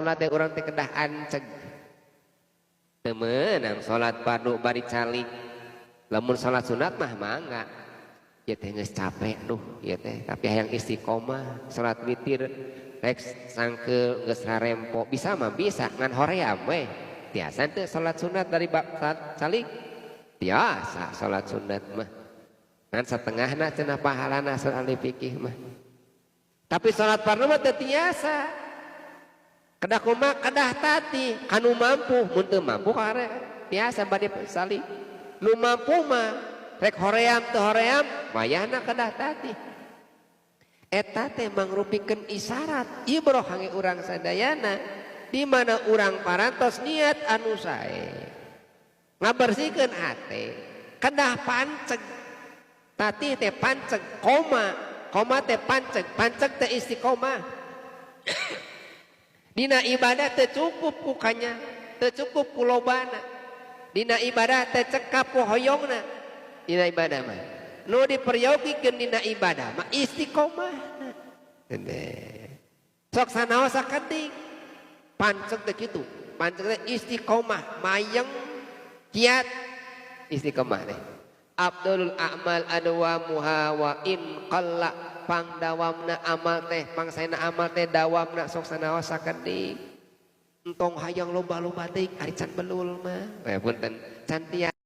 salat teh urang teh kedah anceg teu meunang salat fardu bari calik. Lamun salat sunat mah mangga ya teh geus capek duh ya teh tapi hayang istiqomah salat witir rek sangkeul geus rarempo bisa mah bisa ngan hoream we tiasa teu salat sunat dari salat calik tiasa salat sunat mah ngan satengahna cenah pahalana salat ahli fikih mah. Tapi salat fardu mah teu tiasa kedah kumaha kedah tati kanu mampu mun teu mampu karek tiasa bade sali nu mampu mah rek hoream teu hoream wayahna kedah tati eta teh mangrupikeun isyarat ibroh hange urang sadayana di mana urang parantos niat anu sae ngabersihkeun hate kedah panceg tati teh panceg koma teh panceg teh istiqomah dina ibadah teu cukup ku kanya teu cukup ku lobana dina ibadah teh cekap ku hoyongna dina ibadah mah nu diperyaukikeun dina ibadah mah istiqomah sok sanaos sakedik panceg teh kitu panceg teh istiqomah mayeng kiat istiqomah teh Abdul a'mal adwamuha wa in qalla pangdawamna amal teh pangsaena amal teh dawamna sok sanaos sakedik entong hayang loba-loba teuing ari can belul mah punten can tiasa